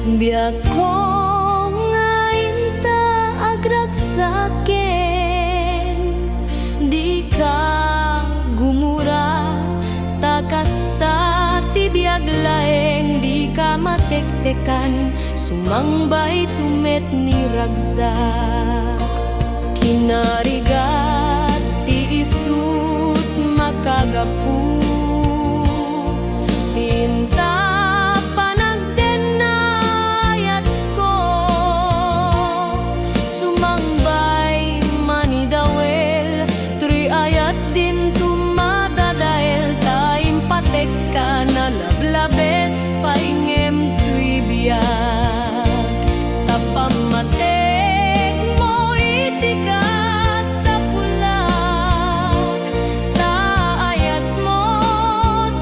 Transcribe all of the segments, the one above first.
Biag ko ngayon agragsaken, di ka gumura, takasta ti biag laeng, di ka matektekan, sumangbay tumet ni ragsak. Kinarigat ti isut makagapu, tinta panagdenayat ko, sumangbay manidawel, tri ayat din tumadadael, taim patek ka na lablabes paingem tuy biag, tapamatek mo itika sa pulag, taayat mo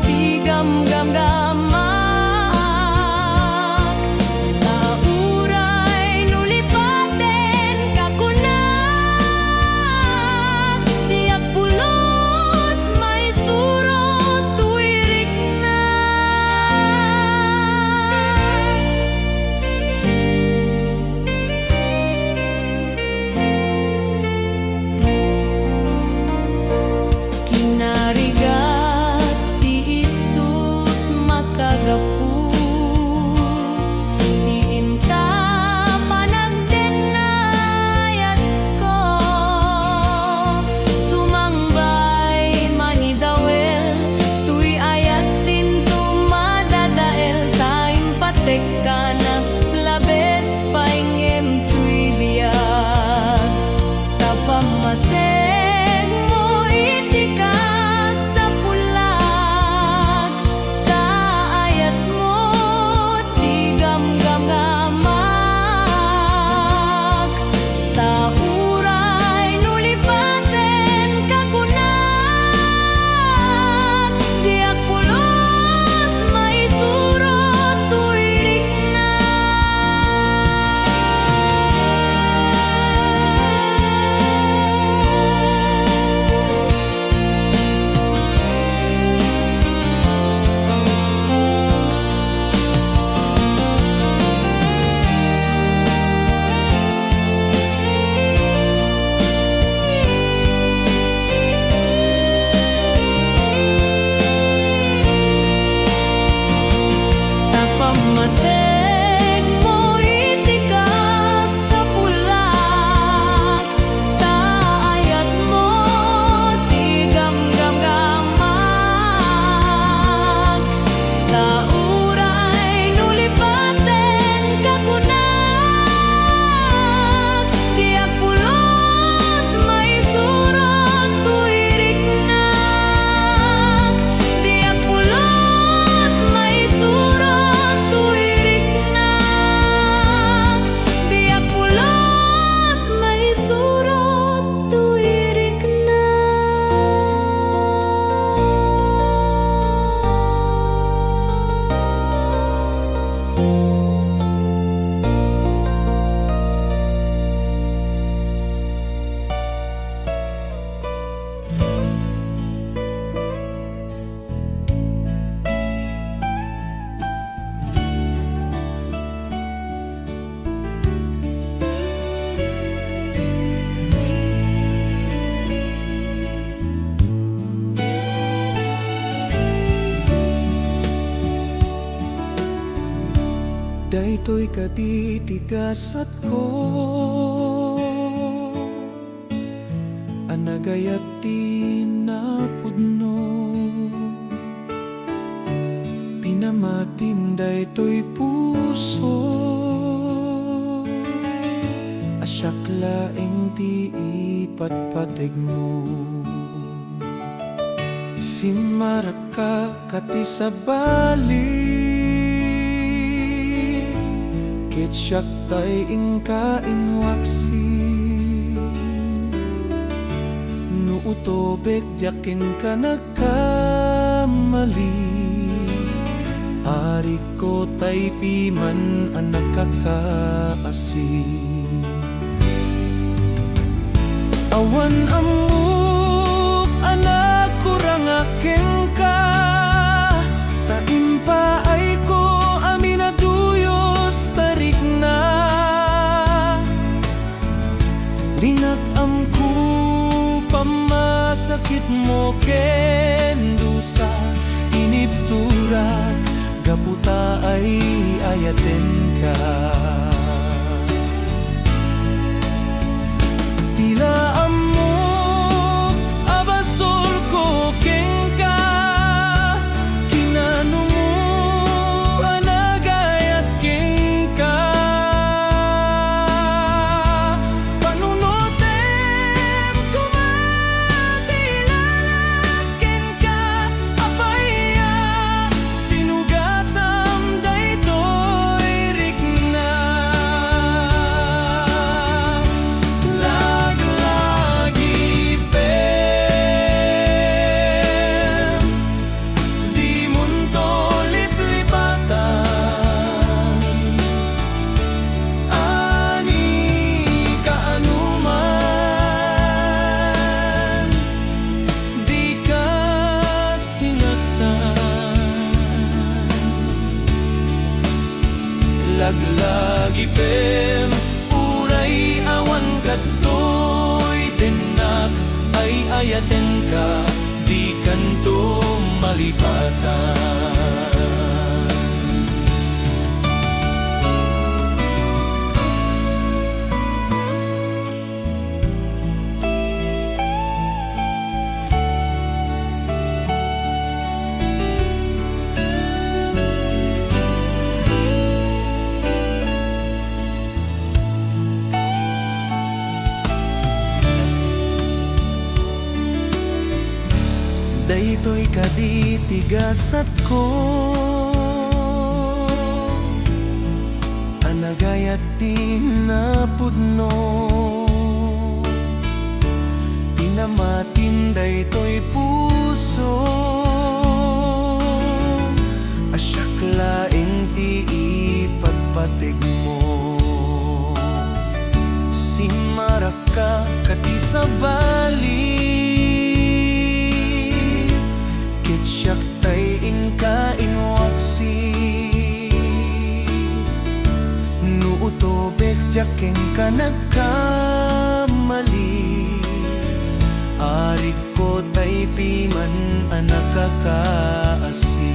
tigam-gam-gamak, tauray nulipaten kakunak, tiyak pulos may surot tuwirik na. Kinarigat ti isut makagapu, ti inta panagdenayat ko, sumangbay manidawel, tuy ayat din tumadadael, taim patek ka na labes paingem tuy biag, tapamatek mo itika sa pulag, taayat mo tigam-gam-gamak, tauray nulipaten kakunak, tiyak pulos may surot tuwirik na. Tapamatek mo itika sa pulag, taayat mo tigam-gam-gamak, tauray nulipaten kakunak, tiyak pulos may surot tuwirik na, tiyak pulos may surot tuwirik na, tiyak pulos may surot tuwirik na. Daytoy katitigasat ko, anagayat ti napudno, pinamatim daytoy puso, asyak laeng ti ipatpateg mo. Simaraka kati sabali, ketsak tay ingka inwaksi, no utobek jakin ka nagkamali, ari ko tay piman anak kakaasi. Awan amuk anak kurang aking ka, taimpa ay ko aminaduyos ayatin ka. Tila amok abasol ko kengka, kinano mo anagayat kengka. Panunutem kumatilalat kengka, apaya sinugatam daytoy rikna. Laglagi pem, di mundo liplipatan, ani kaanuman, di ka sinaktan. Laglagi pem, uray awan katoy tenak, ay ayaten ka, di kanto malipatan. Daytoy kaditigasat ko, anagayat tinapudno, pinamatin daytoy puso, asyak laeng ti ipagpatig mo. Simaraka kati sa bali, siyak tay inka inwaksi, nuutobek jakeng ka nagkamali, arik ko tay piman anak kakaasi.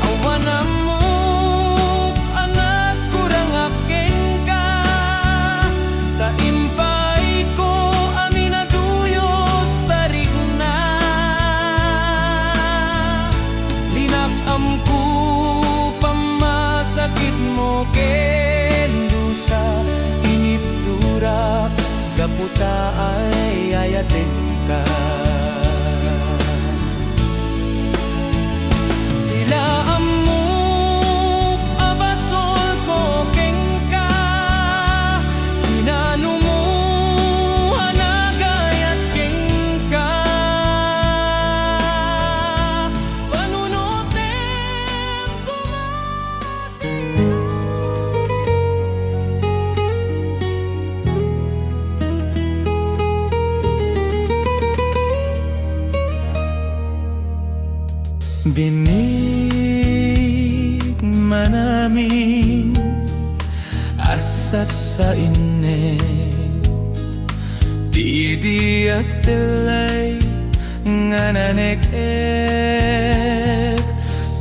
Awan amok anak kurang akeng ka, taimpay ko amin aduyos tarik na. Linakam ko pamasakit mo kendusa, inipdurak gaputa ay ayatin ka. Tila amok abasol ko kengka, kinano mo anagayat kengka. Panunutem binig manamin asas sa inne, di at tilay nga nanek-ek,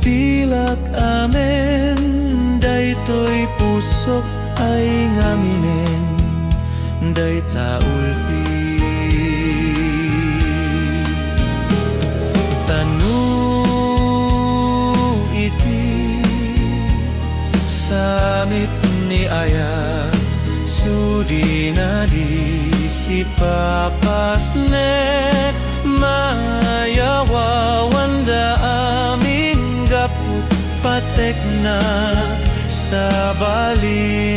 tilak amen daytoy pusok ay ngaminen, day taulpi. Samit ni ayat sudi na di si papasnek, mayawa wanda amin gaput patek na sa bali.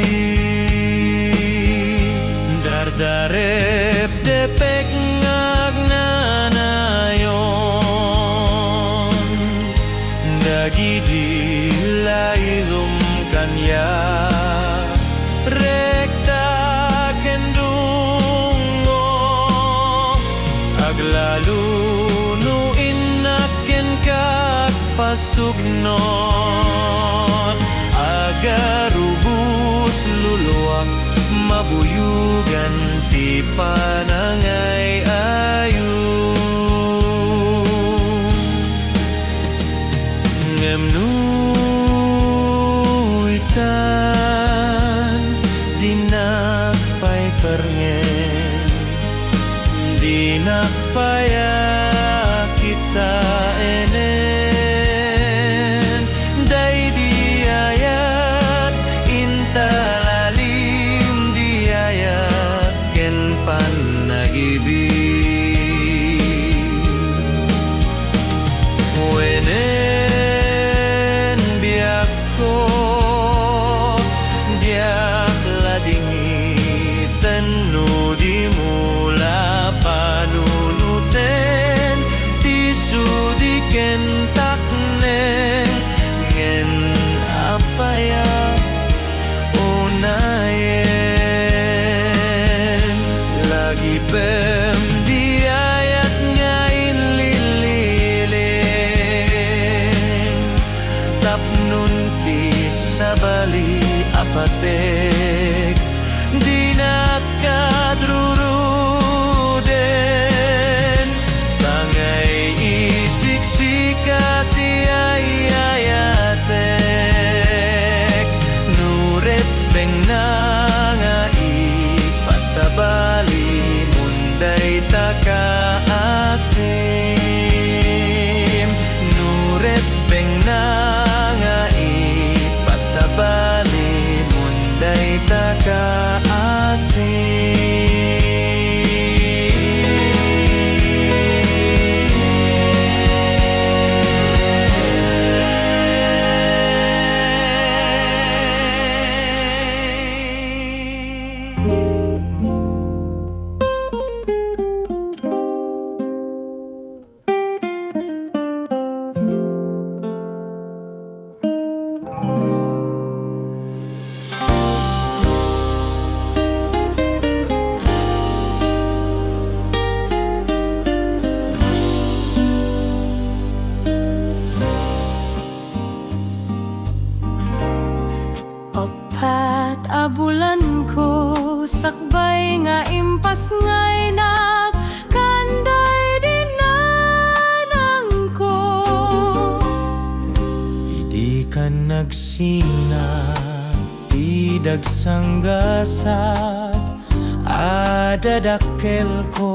Dardarep depek ngagnanayon, dagidi laylum kanya rekta kendungo, aglalu nu inaken kak pasugnot, agarubus luluak mabuyugan ti panangay ayu. ngem nu ikan dinakpay perngen dinakpaya kita enen day diayat intalalim diayat ken panagibig wenen biak ko diak ladingitan no di mula panunuten tisudiken taknen ngen apaya unayen lagi pem diayat ngain lililin tapnun ti sabali apatek dinakadruruden tangay isiksikat iayatek nuretbeng na nga ipasabali munday takaasim nuretbeng na nga ipasabali munday Opat a bulan ko sakbay nga impas ngay nak kanday dinanang ko Idi ka nagsina Idag sanggasat Adadakkel ko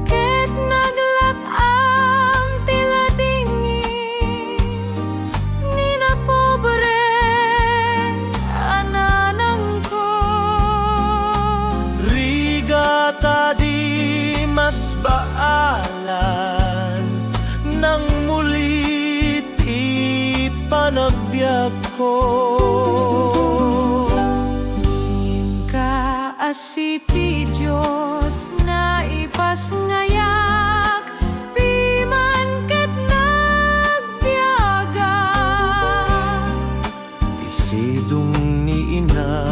ket naglak-am tila dingin ni na pobre ananang ko Riga tadi mas baalan Nang mulit ipanagbiag ko ka asiti Diyos na ipas ngayak piman ket nagbiaga Isidong ni ina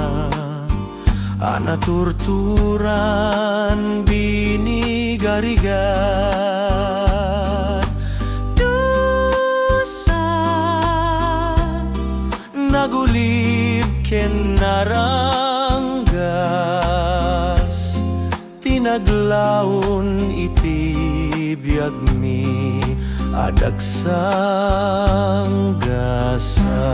Anaturturan binigarigat dusa Nagulib ken naranggas Tinaglaon iti biag mi adagsang gasa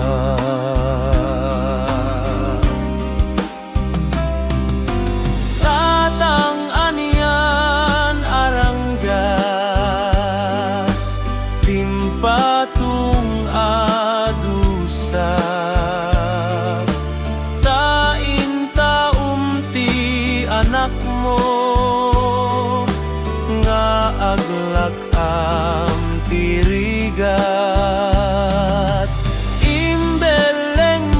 Tatang anian aranggas Timpatung adusa anak mo nga aglak am tirigat imbeleng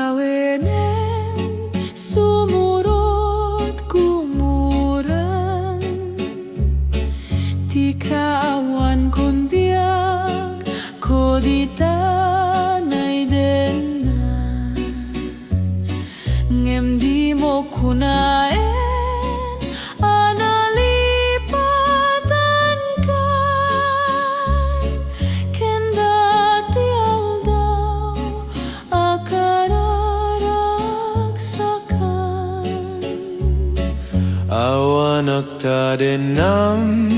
kawenen sumurot kumuran ti kaawan kon biag ko di tanay den na ngem di mo kunaen analipatan kan kenda ti aldaw akararagsakan Awan agtadenam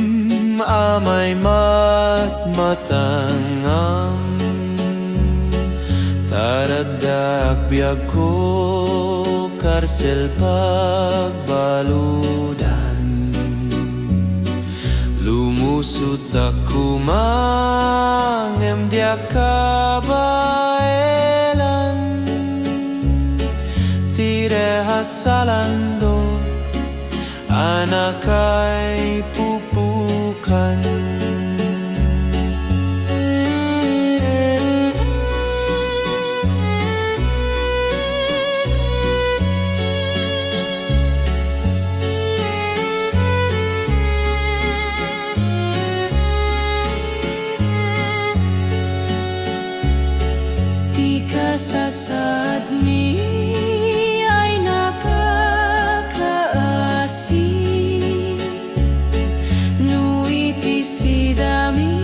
amay matmatangam Taradak biag ko karsel pagbaludan Lumusot ako mangem dia kabaelan Tirehasalando anak ay pupukan Sasad mi ay nakakaasi no iti sidami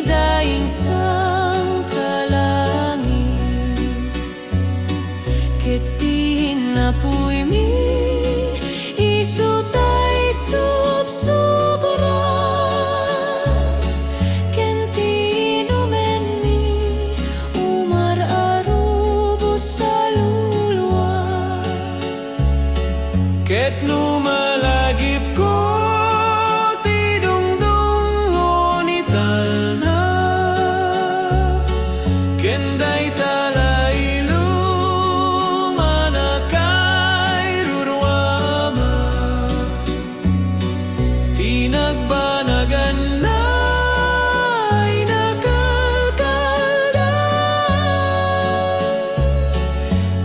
daing sang kalangit ketin na puy mi isutay subsobran Ket lumalagip ko tidungdung ngonital na Kenday talailu manakay rurwama Tinagbanagan na inakalkalda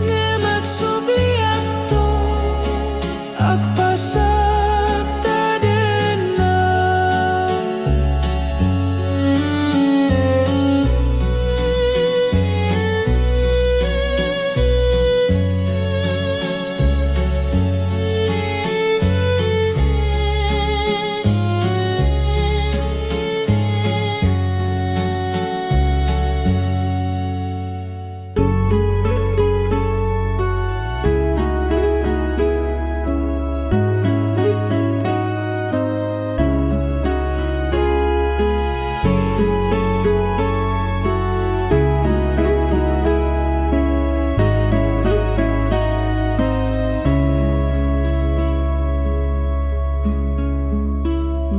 Nga magsubliak to agpasak taden na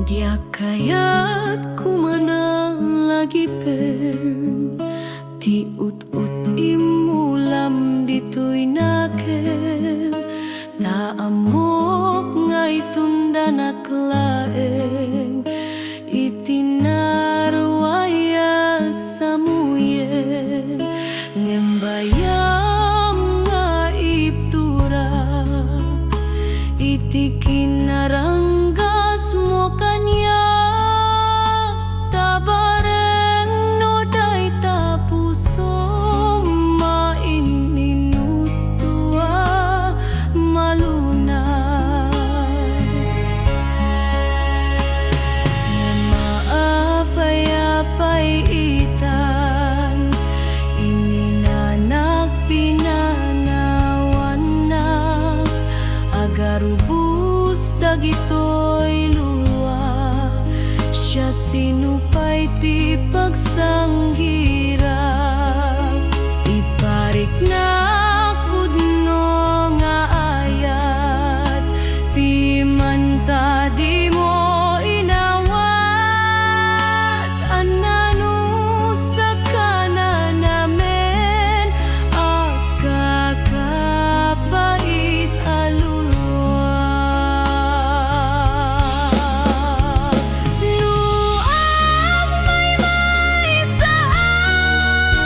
Dia kaya't kumanang lagi pen ti ut-ut imulam dito'y nakem naamok nga itunda naklaeng itinarwaya sa muyen ngembayam nga iptura iti kinaranggas mo kanya tabareng no day tapuso maininutua malunay nga maapay-apay itan ininanak pinanawan na agarubus dagitoy luwa siya sinupay ti pagsanggira iparik na kudno nga ayat pimanta di mo inawat anano sa kanan namin akakapait alulwa Luag may saan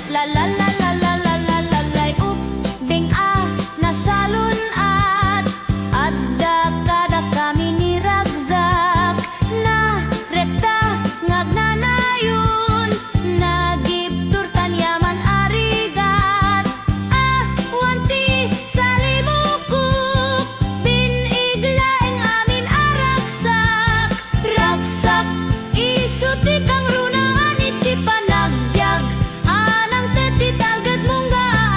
La la la la la la la la la Bing nasalun at adda kami ni ragzak na rekta ngagnanayon nagibturtan yaman arigat wanti salimukuk biniglaeng amin araksak raksak isuti kang runaan iti panagbiag anang teti talgad mong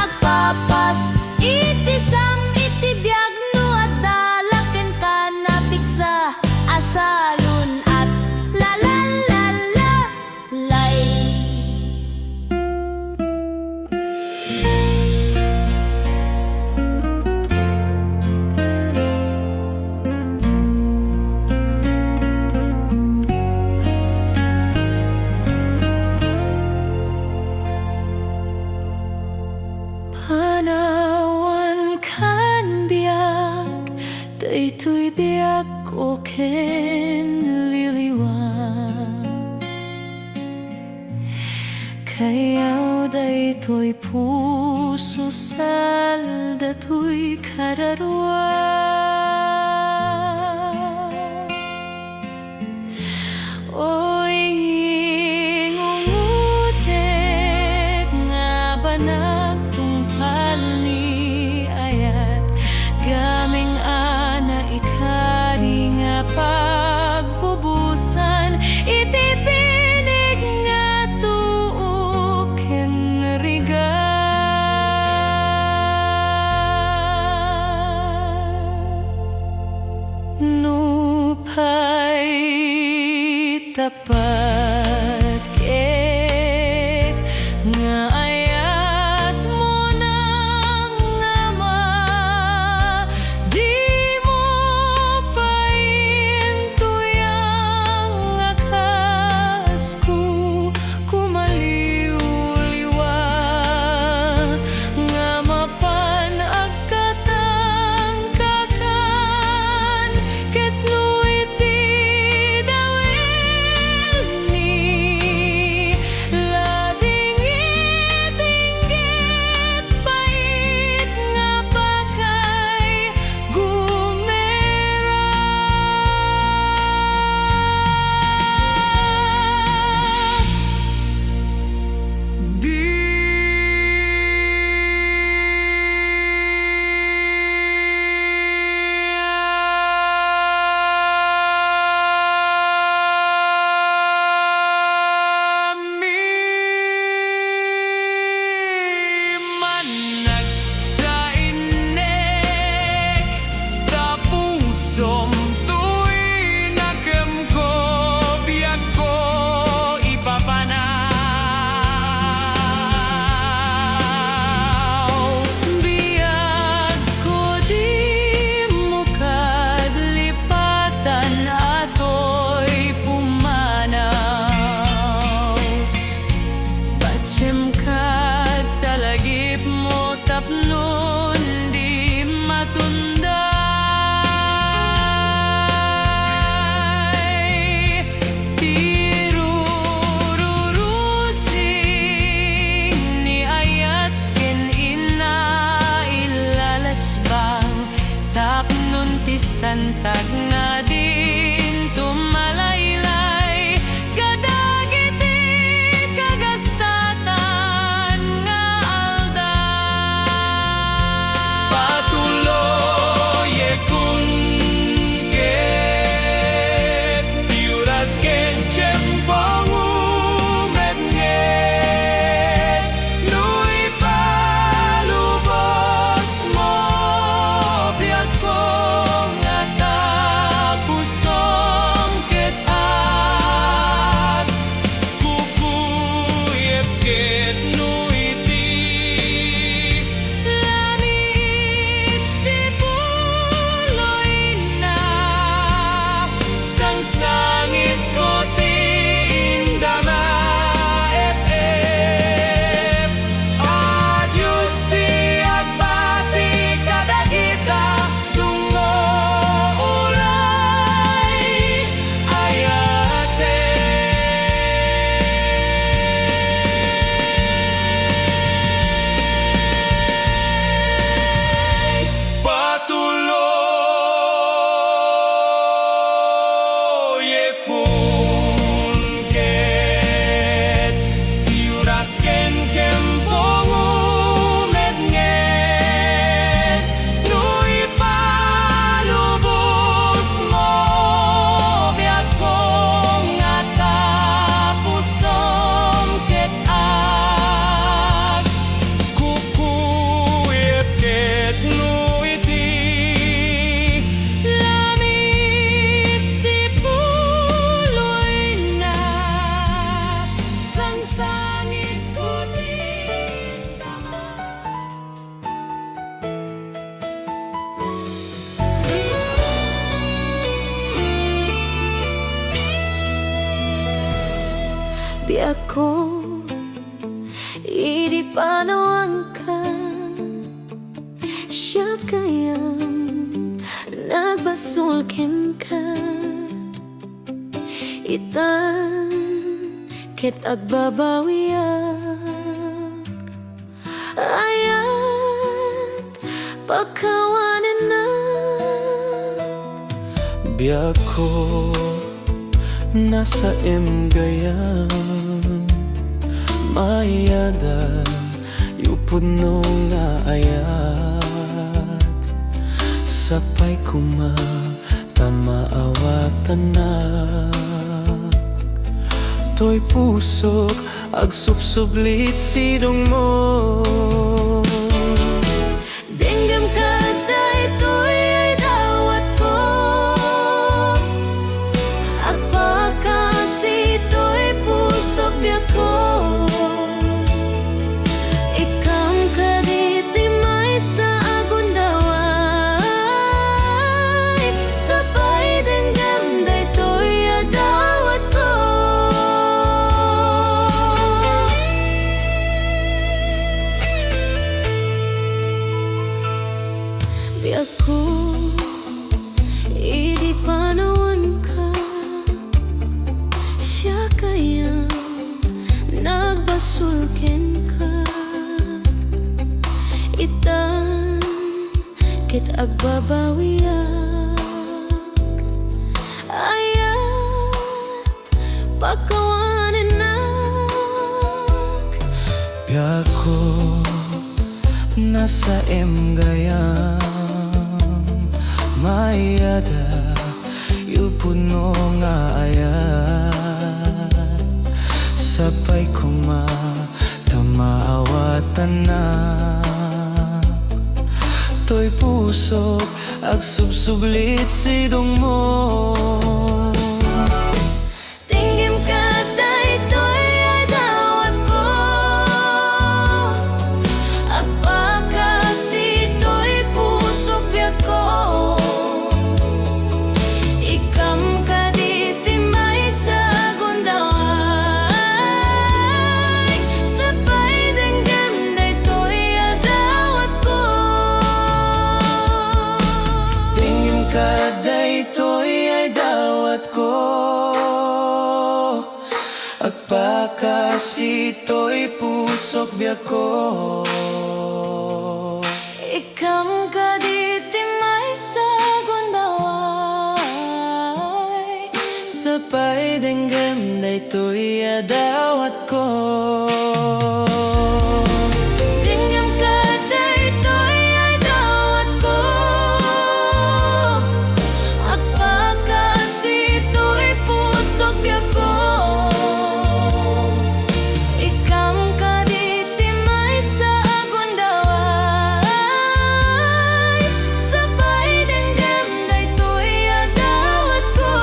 agpapas iti sam iti biag no at dalaken ka napiksa asalun at la la la la lay Panawan kan biag daytoy biag ko ken liliwan kayaw daytoy puso sal datoy kararwan oy ngungutek nga banag tungpal ni ayat gaming ana ikari nga pagbubusan iti pinig nga tuok ken rigat nupay tapat kek nga ayat mo nang nama di mo paintuyang akas ko kumaliw-liwa nga mapan agkatangkakan ket no iti dawel ni ladingit-inggit pait nga pakay gumera manag sa inek tapusom tuwi nakem ko biag ko ipapanaw biag ko di mo kadlipatan atoy pumanaw Batsem kad talagip mo tapnon di matunday tirururusing ni ayat ken ina ilalasbang tapnon ti santag nga din tumalaylay kadagiti kagasatan nga aldaw patuloy kun ket piuras ken tiyempong umednget nuy palubos mo biag ko nga biyak ko Idi panawang ka Siya kayang nagbasulkin ka Itan ket agbabawiyak Ayat pagkawanan na Biyak ko nasa imgayan Mayada yupod no nga ayat Sapay kuma tamaawatan na To'y pusok agsubsublit sidong mo Dinggam ka daytoy ay dawat ko Agpakasito'y pusok biyak ko Ikam kaditi may sa agundaway Sabay dinggam daytoy ay dawat ko Biyak ko, idi panawan ka Siya kayang nagbasulkin ka Itan ket agbabawiyak Ayat pagkawanan na Biyak ko nasa imgayan Mayada yupod no nga ayat Sapay kuma tamaawatan na To'y pusok agsubsublit sidong mo Tinggim ka daytoy ay dawat ko Agpakasito'y pusok biyak ko Ikam kaditi may sa agundaway Sabay dinggam daytoy ay dawat ko Tingin ka daytoy ay dawat ko Agpakasito'y pusok biyak ko Ikam kaditi may sa agundaway Sapay dinggam daytoy adawat ko Dinggam ka daytoy ay dawat ko Agpakasito'y pusok biyak ko Ikam kaditi may sa agundaway Sabay dinggam daytoy adawat ko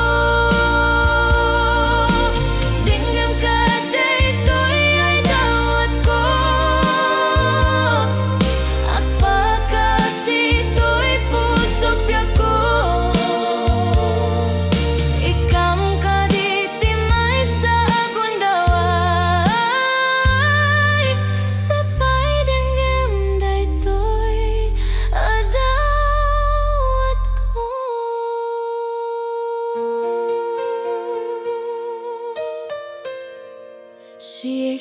Dinggam ka daytoy ay dawat ko Agpakasito'y pusok biyak ko Ikam kaditi may sa agundaway Sabay dinggam daytoy adawat ko Siya